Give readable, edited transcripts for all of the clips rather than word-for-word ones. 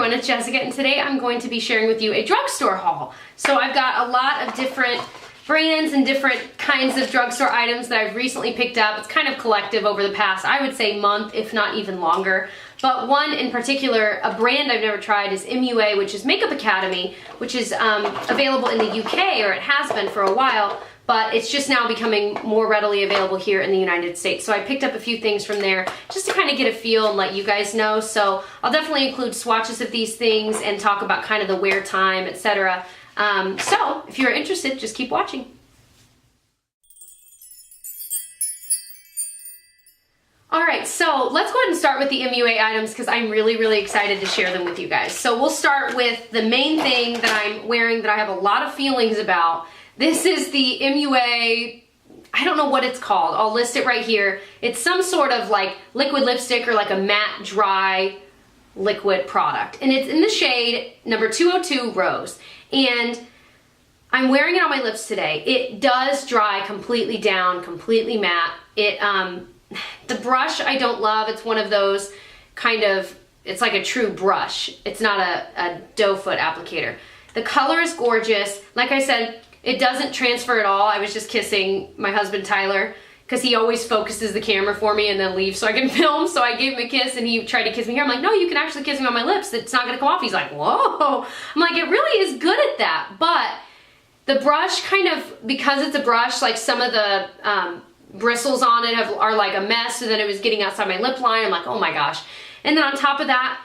everyone, it's Jessica, and today I'm going to be sharing with you a drugstore haul. So I've got a lot of different brands and different kinds of drugstore items that I've recently picked up. It's kind of collective over the past, I would say, month, if not even longer. But one in particular, a brand I've never tried, is MUA, which is Makeup Academy, which is available in the UK, or it has been for a while, but it's just now becoming more readily available here in the United States. So I picked up a few things from there just to kind of get a feel and let you guys know. So I'll definitely include swatches of these things and talk about kind of the wear time, etc. So if you're interested, just keep watching. Alright, so let's go ahead and start with the MUA items because I'm really excited to share them with you guys. So we'll start with the main thing that I'm wearing that I have a lot of feelings about. This is the MUA, I don't know what it's called, I'll list it right here. It's some sort of like liquid lipstick or like a matte dry liquid product. And it's in the shade number 202 Rose. And I'm wearing it on my lips today. It does dry completely down, completely matte. The brush I don't love. It's one of those kind of, it's like a true brush. It's not a doe foot applicator. The color is gorgeous. Like I said, it doesn't transfer at all. I was just kissing my husband Tyler because he always focuses the camera for me and then leaves so I can film. So I gave him a kiss and he tried to kiss me here. I'm like, no, you can actually kiss me on my lips. It's not gonna come off. He's like, whoa. I'm like, it really is good at that. But the brush kind of, because it's a brush, like some of the bristles on it are like a mess, so then it was getting outside my lip line. I'm like, oh my gosh. And then on top of that,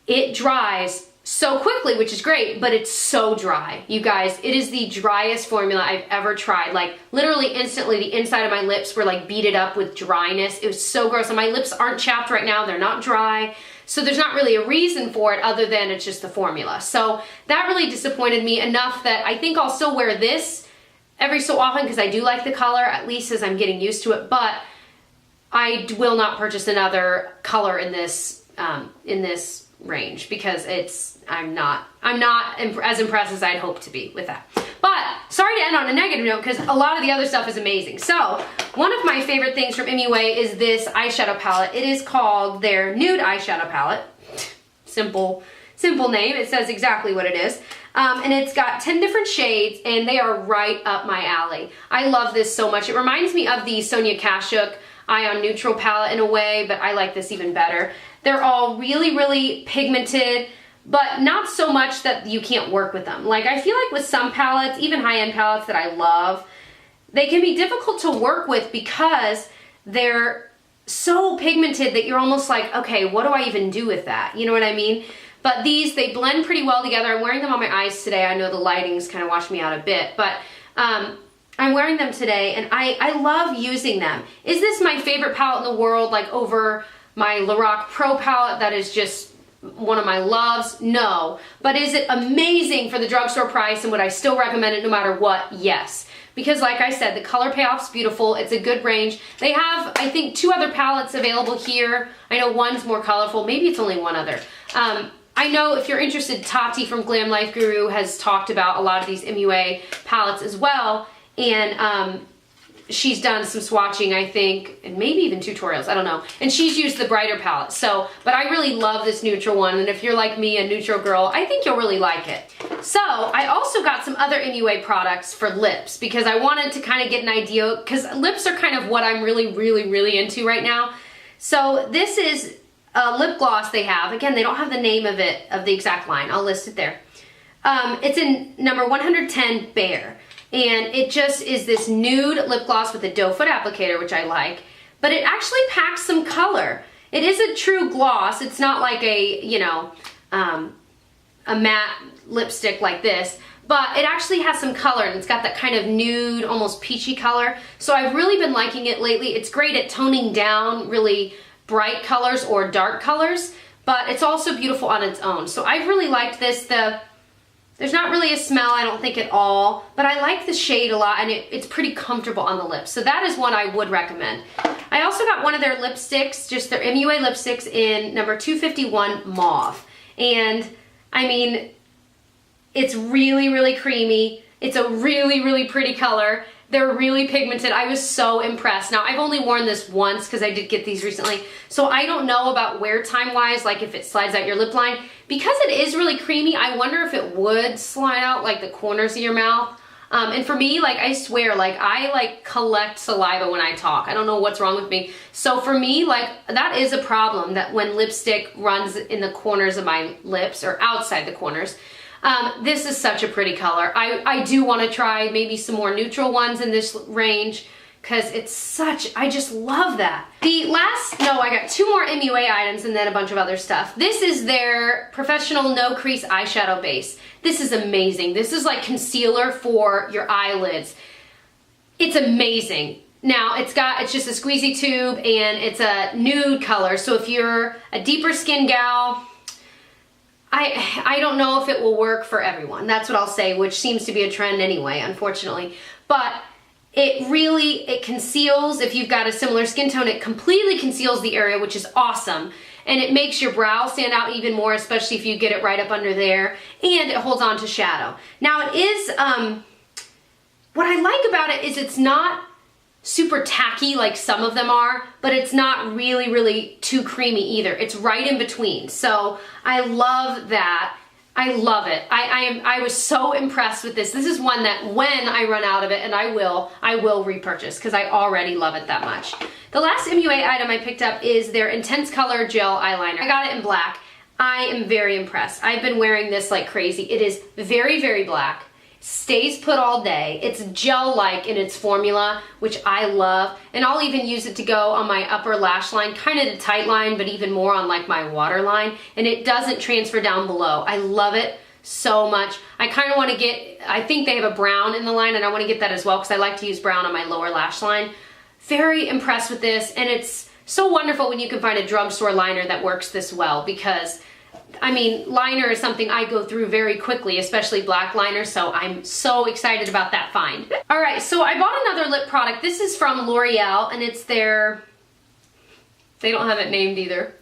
it dries so quickly, which is great, but it's so dry. You guys, it is the driest formula I've ever tried. Like literally instantly the inside of my lips were like beaded up with dryness. It was so gross. And my lips aren't chapped right now. They're not dry. So there's not really a reason for it other than it's just the formula. So that really disappointed me enough that I think I'll still wear this every so often because I do like the color, at least as I'm getting used to it, but I will not purchase another color in this range because I'm not as impressed as I'd hoped to be with that. But sorry to end on a negative note because a lot of the other stuff is amazing. So one of my favorite things from MUA is this eyeshadow palette. It is called their Nude Eyeshadow Palette. Simple name. It says exactly what it is. And it's got 10 different shades and they are right up my alley. I love this so much. It reminds me of the Sonia Kashuk Ion Neutral palette in a way, but I like this even better. They're all really pigmented, but not so much that you can't work with them. Like I feel like with some palettes, even high-end palettes that I love, they can be difficult to work with because they're so pigmented that you're almost like, okay, what do I even do with that? You know what I mean? But these, they blend pretty well together. I'm wearing them on my eyes today. I know the lighting's kind of washed me out a bit, but I'm wearing them today and I love using them. Is this my favorite palette in the world, like over my Lorac Pro palette that is just one of my loves? No. But is it amazing for the drugstore price and would I still recommend it no matter what? Yes. Because like I said, the color payoff's beautiful. It's a good range. They have, I think, 2 other palettes available here. I know one's more colorful. Maybe it's only one other. I know if you're interested, Tati from Glam Life Guru has talked about a lot of these MUA palettes as well. And she's done some swatching, I think, and maybe even tutorials, I don't know. And she's used the brighter palette. So, but I really love this neutral one. And if you're like me, a neutral girl, I think you'll really like it. So I also got some other MUA products for lips because I wanted to kind of get an idea, because lips are kind of what I'm really into right now. So this is a lip gloss they have. Again, they don't have the name of it, of the exact line. I'll list it there. It's in number 110 Bare. And it just is this nude lip gloss with a doe foot applicator, which I like. But it actually packs some color. It is a true gloss. It's not like a, you know, a matte lipstick like this. But it actually has some color and it's got that kind of nude, almost peachy color. So I've really been liking it lately. It's great at toning down really bright colors or dark colors, but it's also beautiful on its own. So I've really liked this. There's not really a smell, I don't think, at all, but I like the shade a lot and it's pretty comfortable on the lips. So that is one I would recommend. I also got one of their lipsticks, just their MUA lipsticks in number 251 Mauve. And I mean, it's really creamy. It's a really pretty color. They're really pigmented. I was so impressed. Now, I've only worn this once because I did get these recently, so I don't know about wear time wise, like if it slides out your lip line. Because it is really creamy, I wonder if it would slide out like the corners of your mouth. And for me, like, I swear, like, I like collect saliva when I talk. I don't know what's wrong with me. So for me, like, that is a problem, that when lipstick runs in the corners of my lips or outside the corners. This is such a pretty color. I do want to try maybe some more neutral ones in this range, because it's such, I just love that. I got 2 more MUA items and then a bunch of other stuff. This is their Professional No Crease Eyeshadow Base. This is amazing. This is like concealer for your eyelids. It's amazing. Now, it's just a squeezy tube and it's a nude color. So if you're a deeper skin gal, I don't know if it will work for everyone. That's what I'll say, which seems to be a trend anyway, unfortunately. But it conceals, if you've got a similar skin tone, it completely conceals the area, which is awesome. And it makes your brow stand out even more, especially if you get it right up under there. And it holds on to shadow. Now, it is, what I like about it is it's not super tacky like some of them are, but it's not really, really too creamy either. It's right in between. So I love that. I love it. I was so impressed with this. This is one that when I run out of it, and I will repurchase because I already love it that much. The last MUA item I picked up is their Intense Color Gel Eyeliner. I got it in black. I am very impressed. I've been wearing this like crazy. It is very, very black. Stays put all day. It's gel-like in its formula, which I love. And I'll even use it to go on my upper lash line, kind of the tight line, but even more on like my waterline. And it doesn't transfer down below. I love it so much. I kind of want to get, I think they have a brown in the line, and I want to get that as well because I like to use brown on my lower lash line. Very impressed with this, and it's so wonderful when you can find a drugstore liner that works this well, because I mean, liner is something I go through very quickly, especially black liner, so I'm so excited about that find. All right, so I bought another lip product. This is from L'Oreal, and it's their, they don't have it named either.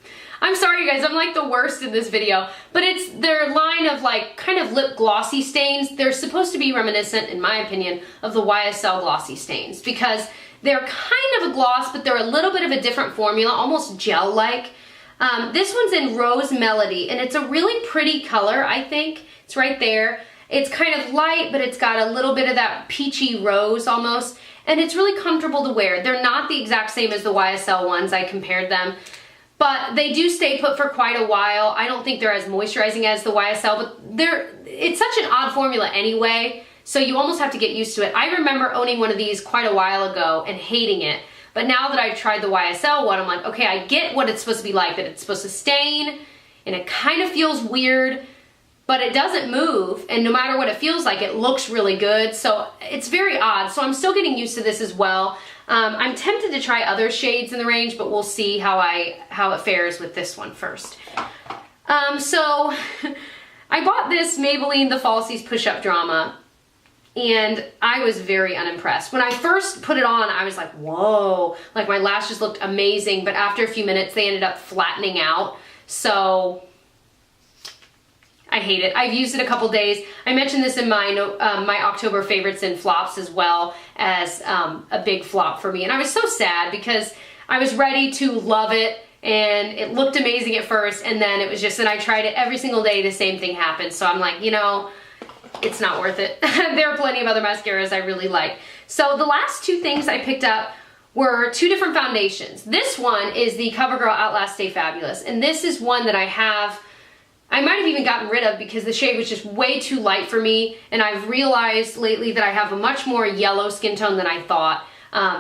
I'm sorry, you guys, I'm like the worst in this video, but it's their line of like kind of lip glossy stains. They're supposed to be reminiscent, in my opinion, of the YSL glossy stains, because they're kind of a gloss, but they're a little bit of a different formula, almost gel-like. This one's in Rose Melody, and it's a really pretty color, I think. It's right there. It's kind of light, but it's got a little bit of that peachy rose almost, and it's really comfortable to wear. They're not the exact same as the YSL ones. I compared them, but they do stay put for quite a while. I don't think they're as moisturizing as the YSL, but it's such an odd formula anyway, so you almost have to get used to it. I remember owning one of these quite a while ago and hating it. But now that I've tried the YSL one, I'm like, okay, I get what it's supposed to be like, that it's supposed to stain, and it kind of feels weird, but it doesn't move, and no matter what it feels like, it looks really good, so it's very odd. So I'm still getting used to this as well. I'm tempted to try other shades in the range, but we'll see how it fares with this one first. So I bought this Maybelline The Falsies Push-Up Drama, and I was very unimpressed. When I first put it on, I was like, whoa, like my lashes looked amazing, but after a few minutes, they ended up flattening out. So I hate it. I've used it a couple days. I mentioned this in my October favorites and flops as well as a big flop for me. And I was so sad because I was ready to love it, and it looked amazing at first, and then it was just, and I tried it every single day, the same thing happened. So I'm like, you know, it's not worth it. There are plenty of other mascaras I really like. So the last 2 things I picked up were 2 different foundations. This one is the CoverGirl Outlast Stay Fabulous, and this is one that I might have even gotten rid of because the shade was just way too light for me, and I've realized lately that I have a much more yellow skin tone than I thought.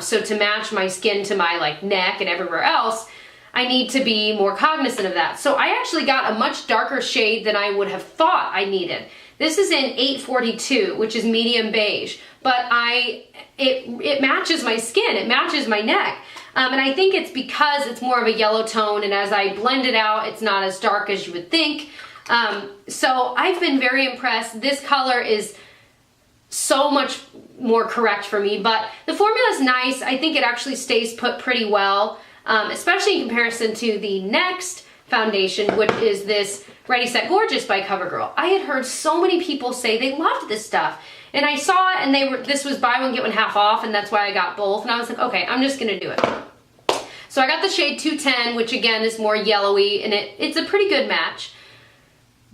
So to match my skin to my like neck and everywhere else, I need to be more cognizant of that. So I actually got a much darker shade than I would have thought I needed. This is in 842, which is medium beige, but it matches my skin, it matches my neck. And I think it's because it's more of a yellow tone, and as I blend it out, it's not as dark as you would think. So I've been very impressed. This color is so much more correct for me, but the formula is nice. I think it actually stays put pretty well, especially in comparison to the next foundation, which is this Ready Set Gorgeous by CoverGirl. I had heard so many people say they loved this stuff, And I saw it, and this was buy one, get one half off, and that's why I got both. And I was like, okay, I'm just gonna do it. So I got the shade 210, which again is more yellowy, and it's a pretty good match.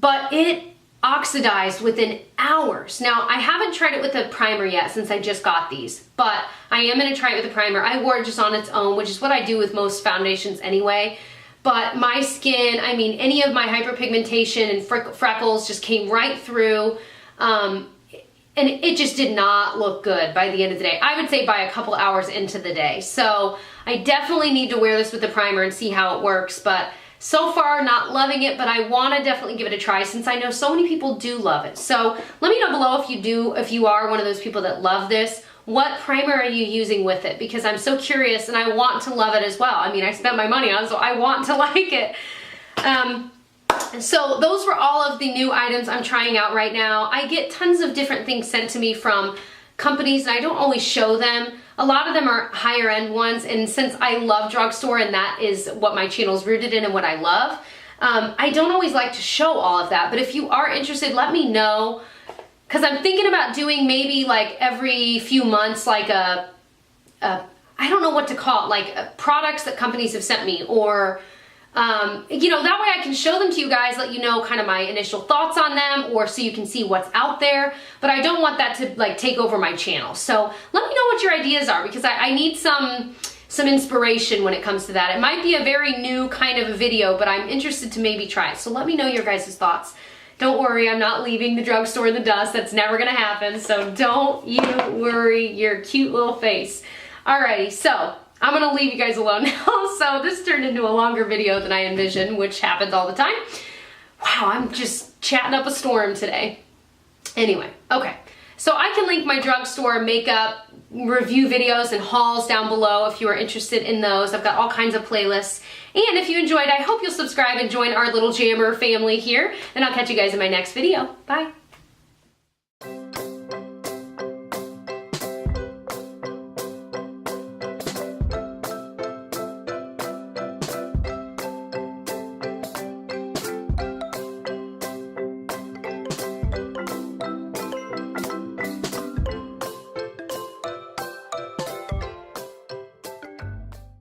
But it oxidized within hours. Now, I haven't tried it with a primer yet since I just got these, but I am gonna try it with a primer. I wore it just on its own, which is what I do with most foundations anyway. But my skin, I mean, any of my hyperpigmentation and freckles just came right through. And it just did not look good by the end of the day. I would say by a couple hours into the day. So I definitely need to wear this with the primer and see how it works. But so far, not loving it, but I want to definitely give it a try since I know so many people do love it. So let me know below if you are one of those people that love this. What primer are you using with it? Because I'm so curious and I want to love it as well. I mean, I spent my money on it, so I want to like it. So those were all of the new items I'm trying out right now. I get tons of different things sent to me from companies, and I don't always show them. A lot of them are higher end ones, and since I love drugstore and that is what my channel is rooted in and what I love, I don't always like to show all of that. But if you are interested, let me know, because I'm thinking about doing maybe like every few months like I don't know what to call it, like products that companies have sent me, or you know, that way I can show them to you guys, let you know kind of my initial thoughts on them, or so you can see what's out there. But I don't want that to like take over my channel. So let me know what your ideas are, because I need some inspiration when it comes to that. It might be a very new kind of a video, but I'm interested to maybe try it. So let me know your guys' thoughts. Don't worry, I'm not leaving the drugstore in the dust. That's never gonna happen. So don't you worry your cute little face. Alrighty, so I'm gonna leave you guys alone now. So this turned into a longer video than I envisioned, which happens all the time. Wow, I'm just chatting up a storm today. Anyway, okay. So I can link my drugstore makeup review videos and hauls down below if you are interested in those. I've got all kinds of playlists. And if you enjoyed, I hope you'll subscribe and join our little jammer family here. And I'll catch you guys in my next video. Bye.